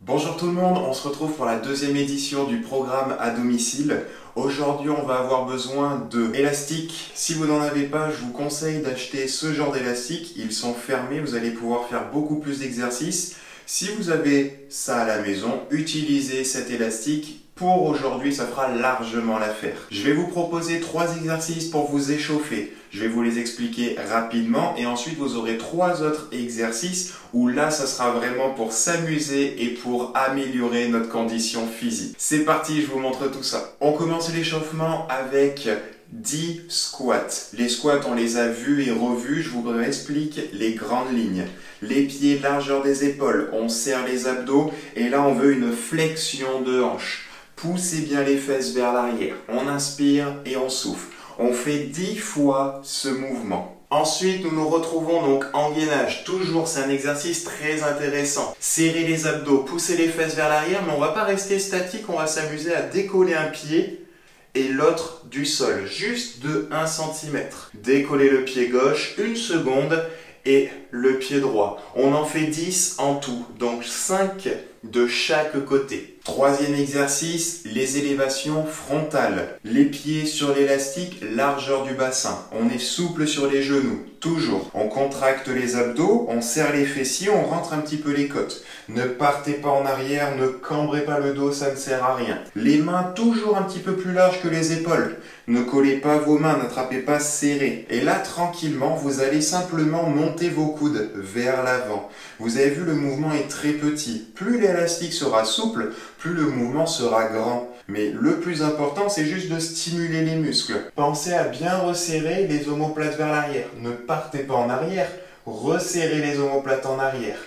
Bonjour tout le monde, on se retrouve pour la deuxième édition du programme à domicile. Aujourd'hui, on va avoir besoin de élastiques. Si vous n'en avez pas, je vous conseille d'acheter ce genre d'élastiques. Ils sont fermés, vous allez pouvoir faire beaucoup plus d'exercices. Si vous avez ça à la maison, utilisez cet élastique. Pour aujourd'hui, ça fera largement l'affaire. Je vais vous proposer 3 exercices pour vous échauffer. Je vais vous les expliquer rapidement et ensuite vous aurez 3 autres exercices où là, ça sera vraiment pour s'amuser et pour améliorer notre condition physique. C'est parti, je vous montre tout ça. On commence l'échauffement avec 10 squats. Les squats, on les a vus et revus. Je vous explique les grandes lignes. Les pieds, largeur des épaules. On serre les abdos et là, on veut une flexion de hanche. Poussez bien les fesses vers l'arrière. On inspire et on souffle. On fait 10 fois ce mouvement. Ensuite, nous nous retrouvons donc en gainage. Toujours, c'est un exercice très intéressant. Serrez les abdos, poussez les fesses vers l'arrière, mais on ne va pas rester statique. On va s'amuser à décoller un pied et l'autre du sol, juste de 1 cm. Décollez le pied gauche, 1 seconde et le pied droit. On en fait 10 en tout, donc 5 de chaque côté. Troisième exercice, les élévations frontales. Les pieds sur l'élastique, largeur du bassin. On est souple sur les genoux, toujours. On contracte les abdos, on serre les fessiers, on rentre un petit peu les côtes. Ne partez pas en arrière, ne cambrez pas le dos, ça ne sert à rien. Les mains toujours un petit peu plus larges que les épaules. Ne collez pas vos mains, n'attrapez pas serré. Et là, tranquillement, vous allez simplement monter vos coudes vers l'avant. Vous avez vu, le mouvement est très petit. Plus l'élastique sera souple, plus le mouvement sera grand. Mais le plus important, c'est juste de stimuler les muscles. Pensez à bien resserrer les omoplates vers l'arrière. Ne partez pas en arrière, resserrez les omoplates en arrière.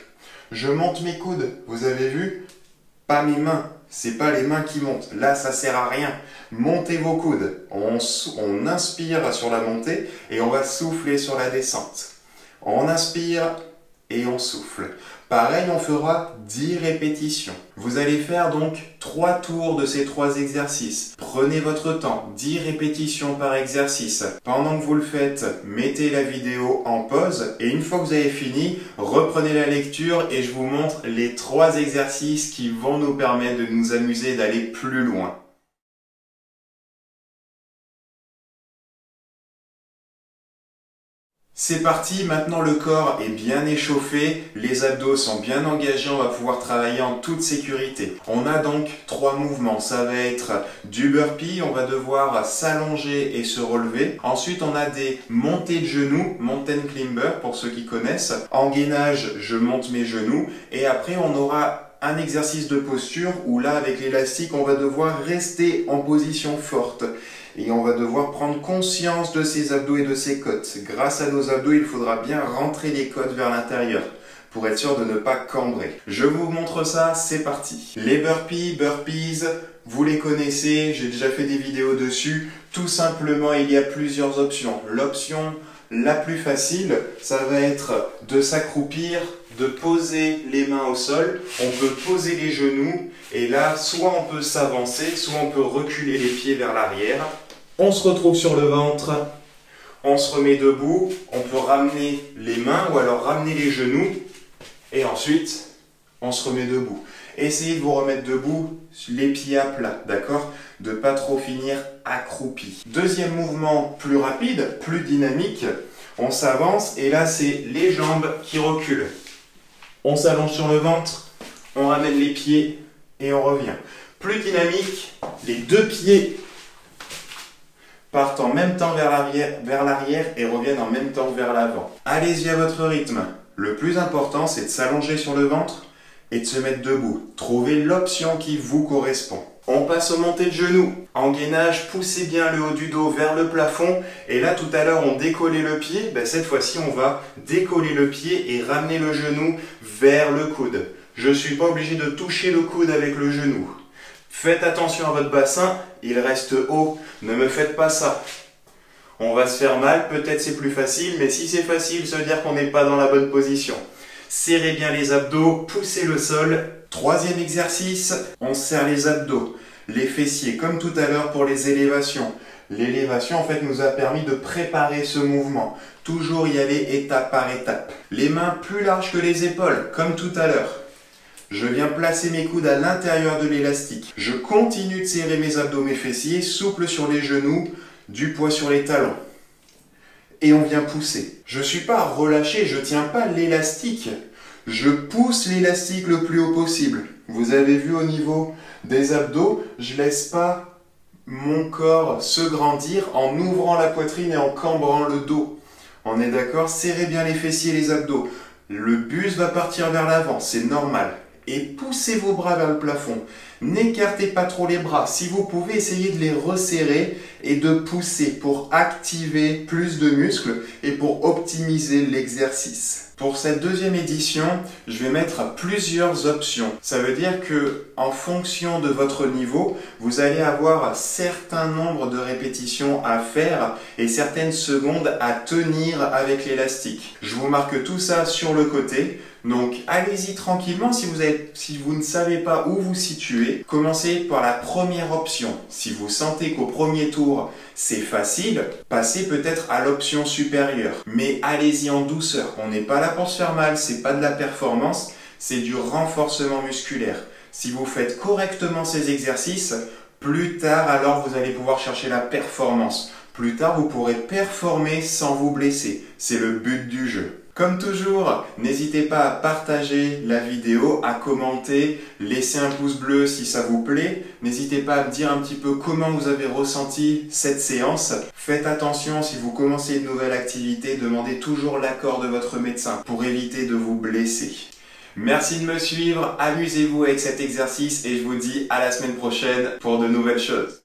Je monte mes coudes, vous avez vu? Pas mes mains, c'est pas les mains qui montent. Là, ça sert à rien. Montez vos coudes. On inspire sur la montée et on va souffler sur la descente. On inspire et on souffle. Pareil, on fera 10 répétitions. Vous allez faire donc 3 tours de ces 3 exercices. Prenez votre temps, 10 répétitions par exercice. Pendant que vous le faites, mettez la vidéo en pause et une fois que vous avez fini, reprenez la lecture et je vous montre les 3 exercices qui vont nous permettre de nous amuser et d'aller plus loin. C'est parti, maintenant le corps est bien échauffé, les abdos sont bien engagés, on va pouvoir travailler en toute sécurité. On a donc 3 mouvements, ça va être du burpee, on va devoir s'allonger et se relever. Ensuite on a des montées de genoux, mountain climber pour ceux qui connaissent. En gainage, je monte mes genoux et après on aura un exercice de posture où là avec l'élastique on va devoir rester en position forte. Et on va devoir prendre conscience de ses abdos et de ses côtes. Grâce à nos abdos, il faudra bien rentrer les côtes vers l'intérieur pour être sûr de ne pas cambrer. Je vous montre ça, c'est parti. Les burpees, vous les connaissez, j'ai déjà fait des vidéos dessus. Tout simplement, il y a plusieurs options. L'option la plus facile, ça va être de s'accroupir, de poser les mains au sol. On peut poser les genoux et là, soit on peut s'avancer, soit on peut reculer les pieds vers l'arrière. On se retrouve sur le ventre, on se remet debout, on peut ramener les mains ou alors ramener les genoux et ensuite on se remet debout. Essayez de vous remettre debout, les pieds à plat, d'accord? De ne pas trop finir accroupi. Deuxième mouvement plus rapide, plus dynamique, on s'avance et là c'est les jambes qui reculent. On s'allonge sur le ventre, on ramène les pieds et on revient. Plus dynamique, les 2 pieds partent en même temps vers l'arrière et reviennent en même temps vers l'avant. Allez-y à votre rythme. Le plus important, c'est de s'allonger sur le ventre et de se mettre debout. Trouvez l'option qui vous correspond. On passe aux montées de genoux. En gainage, poussez bien le haut du dos vers le plafond. Et là, tout à l'heure, on décollait le pied. Cette fois-ci, on va décoller le pied et ramener le genou vers le coude. Je ne suis pas obligé de toucher le coude avec le genou. Faites attention à votre bassin, il reste haut, ne me faites pas ça. On va se faire mal, peut-être c'est plus facile, mais si c'est facile, ça veut dire qu'on n'est pas dans la bonne position. Serrez bien les abdos, poussez le sol. Troisième exercice, on serre les abdos, les fessiers, comme tout à l'heure pour les élévations. L'élévation, en fait, nous a permis de préparer ce mouvement. Toujours y aller étape par étape. Les mains plus larges que les épaules, comme tout à l'heure. Je viens placer mes coudes à l'intérieur de l'élastique. Je continue de serrer mes abdos, mes fessiers, souple sur les genoux, du poids sur les talons. Et on vient pousser. Je ne suis pas relâché, je ne tiens pas l'élastique. Je pousse l'élastique le plus haut possible. Vous avez vu au niveau des abdos, je ne laisse pas mon corps se grandir en ouvrant la poitrine et en cambrant le dos. On est d'accord? Serrez bien les fessiers et les abdos. Le buste va partir vers l'avant, c'est normal. Et poussez vos bras vers le plafond. N'écartez pas trop les bras. Si vous pouvez, essayez de les resserrer et de pousser pour activer plus de muscles et pour optimiser l'exercice. Pour cette deuxième édition, je vais mettre plusieurs options. Ça veut dire que, en fonction de votre niveau, vous allez avoir un certain nombre de répétitions à faire et certaines secondes à tenir avec l'élastique. Je vous marque tout ça sur le côté. Donc allez-y tranquillement si vous ne savez pas où vous situer. Commencez par la première option. Si vous sentez qu'au premier tour c'est facile, passez peut-être à l'option supérieure. Mais allez-y en douceur. On n'est pas là pour se faire mal, c'est pas de la performance, c'est du renforcement musculaire. Si vous faites correctement ces exercices, plus tard alors vous allez pouvoir chercher la performance. Plus tard vous pourrez performer sans vous blesser. C'est le but du jeu. Comme toujours, n'hésitez pas à partager la vidéo, à commenter, laisser un pouce bleu si ça vous plaît. N'hésitez pas à me dire un petit peu comment vous avez ressenti cette séance. Faites attention, si vous commencez une nouvelle activité, demandez toujours l'accord de votre médecin pour éviter de vous blesser. Merci de me suivre, amusez-vous avec cet exercice et je vous dis à la semaine prochaine pour de nouvelles choses.